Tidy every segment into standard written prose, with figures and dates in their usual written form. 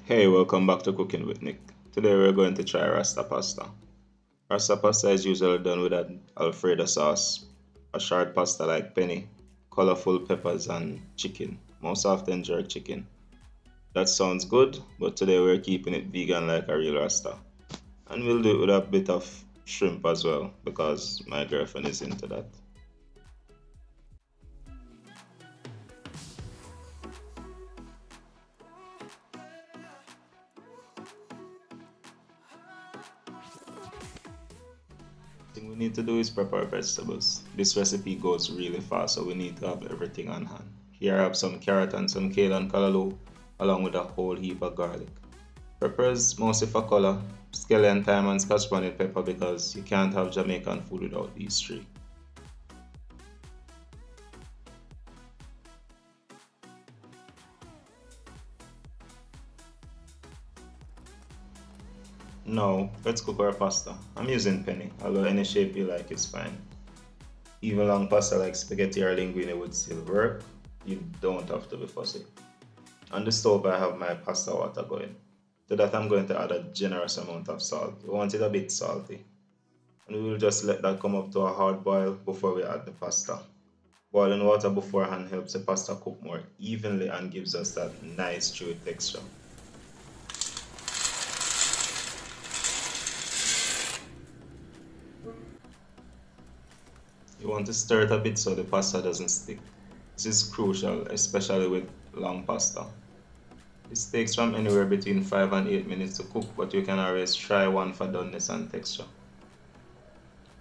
Hey, welcome back to Cooking with Nick. Today we're going to try Rasta pasta. Rasta pasta is usually done with an Alfredo sauce, a short pasta like penny, colorful peppers, and chicken, most often jerk chicken. That sounds good, but today we're keeping it vegan like a real Rasta. And we'll do it with a bit of shrimp as well, because my girlfriend is into that. Thing we need to do is prepare vegetables. This recipe goes really fast, so we need to have everything on hand. Here I have some carrot and some kale and callaloo, along with a whole heap of garlic. Peppers mostly for color, scallion, thyme, and scotch bonnet pepper because you can't have Jamaican food without these three. Now, let's cook our pasta. I'm using penny, although any shape you like is fine. Even long pasta like spaghetti or linguine would still work. You don't have to be fussy. On the stove I have my pasta water going. To that I'm going to add a generous amount of salt. We want it a bit salty. And we will just let that come up to a hard boil before we add the pasta. Boiling water beforehand helps the pasta cook more evenly and gives us that nice chewy texture. You want to stir it a bit so the pasta doesn't stick. This is crucial, especially with long pasta. This takes from anywhere between 5 and 8 minutes to cook, but you can always try one for doneness and texture.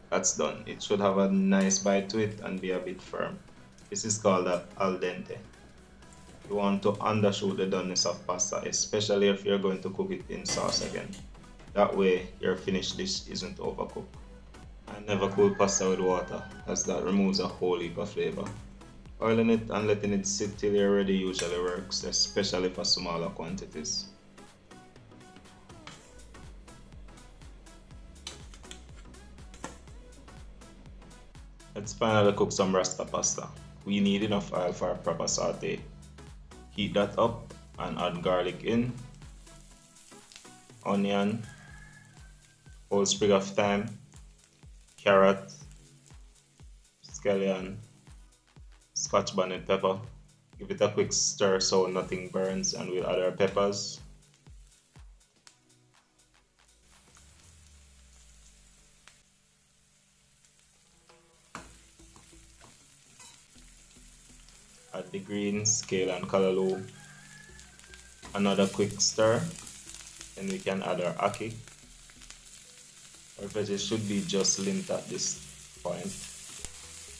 That's done. It should have a nice bite to it and be a bit firm. This is called al dente. You want to undershoot the doneness of pasta, especially if you're going to cook it in sauce again. That way your finished dish isn't overcooked. I never cool pasta with water, as that removes a whole heap of flavor. Oiling it and letting it sit till you're ready usually works, especially for smaller quantities. Let's finally cook some Rasta pasta. We need enough oil for a proper saute. Heat that up and add garlic in, onion, whole sprig of thyme, carrot, scallion, scotch bonnet pepper. Give it a quick stir so nothing burns, and we'll add our peppers. Add the greens, kale and callaloo. Another quick stir. Then we can add our ackee. Our veggies should be just limped at this point.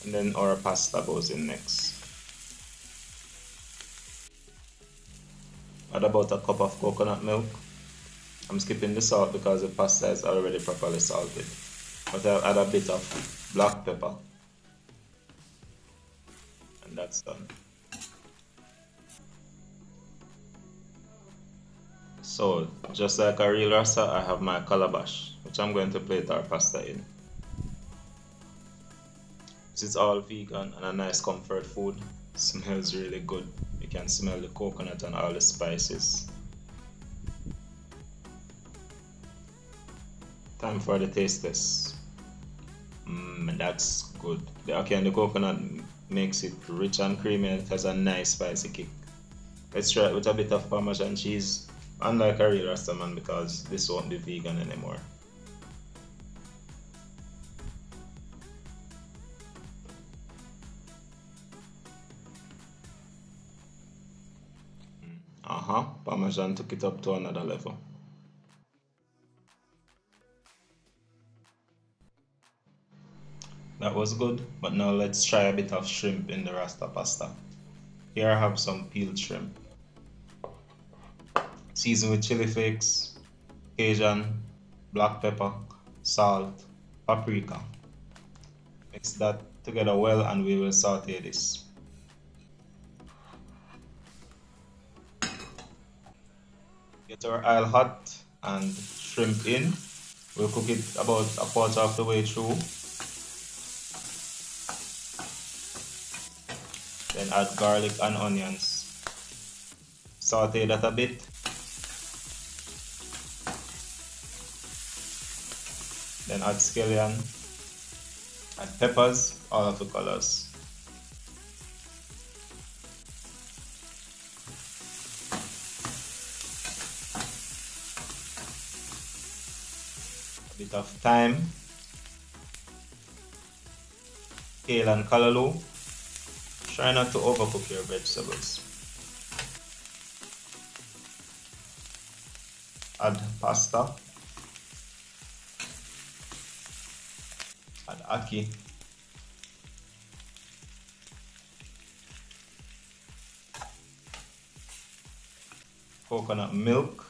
And then our pasta goes in next. Add about a cup of coconut milk. I'm skipping the salt because the pasta is already properly salted. But I'll add a bit of black pepper. And that's done. So, just like a real Rasta, I have my calabash, which I'm going to plate our pasta in. This is all vegan and a nice comfort food. Smells really good. You can smell the coconut and all the spices. Time for the taste test. That's good. The ackee and the coconut makes it rich and creamy, and it has a nice spicy kick. Let's try it with a bit of Parmesan cheese. Unlike a real Rasta man, because this won't be vegan anymore. Parmesan took it up to another level. That was good, but now let's try a bit of shrimp in the Rasta pasta. Here I have some peeled shrimp. Season with chili flakes, Cajun, black pepper, salt, paprika. Mix that together well and we will saute this. Get our oil hot and shrimp in. We'll cook it about a quarter of the way through. Then add garlic and onions. Saute that a bit. add scallion, add peppers, all of the colors. A bit of thyme, kale and callaloo. Try not to overcook your vegetables. Add pasta, add ackee, coconut milk,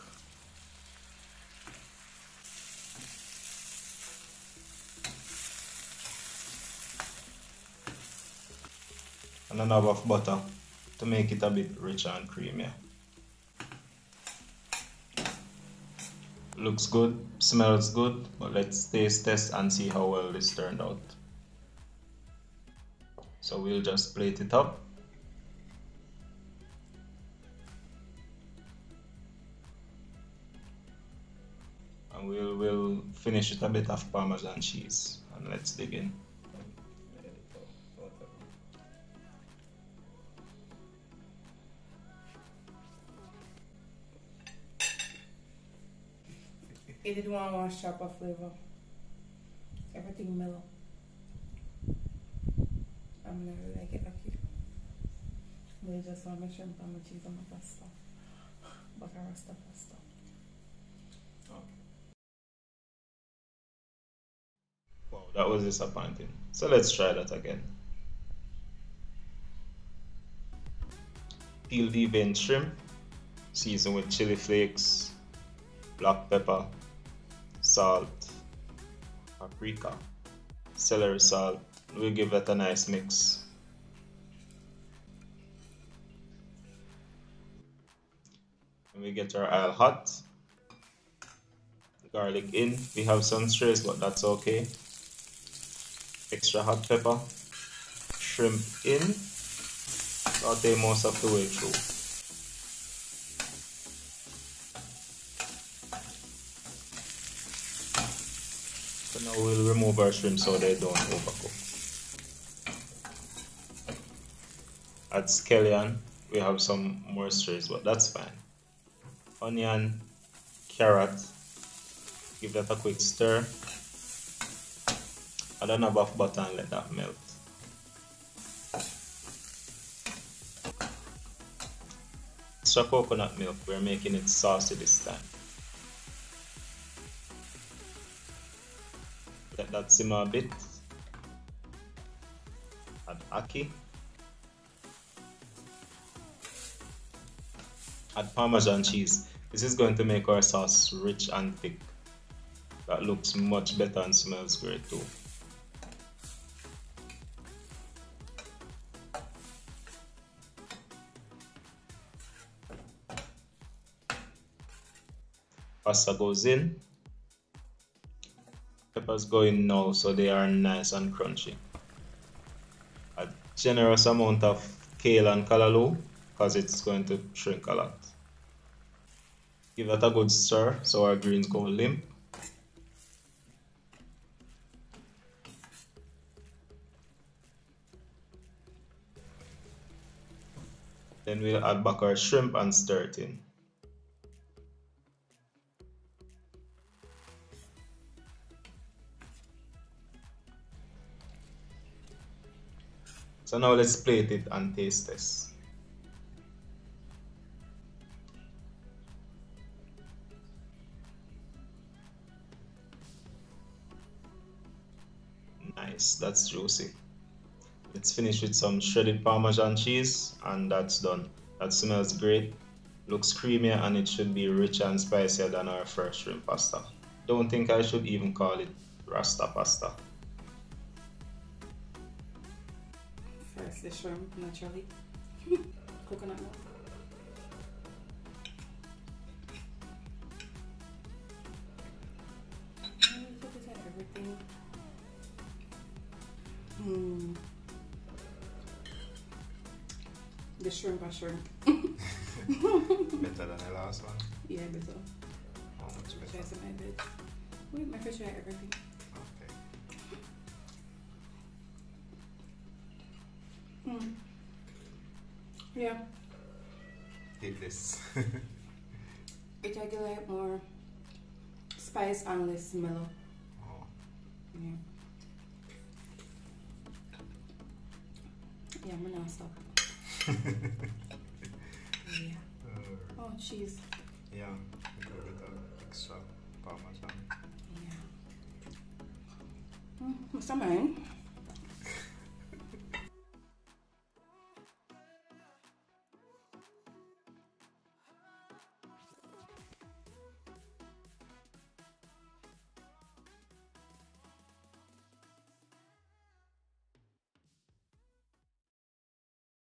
and a knob of butter to make it a bit richer and creamier. Looks good, smells good, but let's taste test and see how well this turned out. So we'll just plate it up. And we'll finish with a bit of Parmesan cheese, and let's dig in. It didn't want one sharp of flavor. Everything mellow. I'm gonna really like it lucky. They just want my shrimp and my cheese and my pasta. But I Rasta pasta. Wow, that was disappointing. So let's try that again. Peel deveined shrimp, season with chili flakes, black pepper, salt, paprika, celery salt. We'll give that a nice mix. And we get our oil hot, garlic in. We have some strays, but that's okay. Extra hot pepper, shrimp in, saute most of the way through. So now we'll remove our shrimp so they don't overcook. Add scallion. We have some more strays, but that's fine. Onion, carrot. Give that a quick stir. Add a knob of butter and let that melt. Extra coconut milk. We're making it saucy this time. Let that simmer a bit. Add ackee. Add Parmesan cheese. This is going to make our sauce rich and thick. That looks much better and smells great too. Pasta goes in. Peppers go in now so they are nice and crunchy. A generous amount of kale and callaloo because it's going to shrink a lot. Give that a good stir so our greens go limp. Then we'll add back our shrimp and stir it in. So now let's plate it and taste this. Nice, that's juicy. Let's finish with some shredded Parmesan cheese and that's done. That smells great, looks creamier, and it should be richer and spicier than our first shrimp pasta. Don't think I should even call it Rasta pasta. First the shrimp, naturally. Coconut milk. Everything. The shrimp are shrimp. Better than the last one? Yeah, better. How much better? Try some of it. Wait, my fish try everything. Okay. Yeah. Eat this. It I get like more spice and less mellow. Oh. Yeah. Yeah, I'm gonna stop. Yeah. Oh, cheese. Yeah, a little bit of extra parmesan. Yeah. What's mine?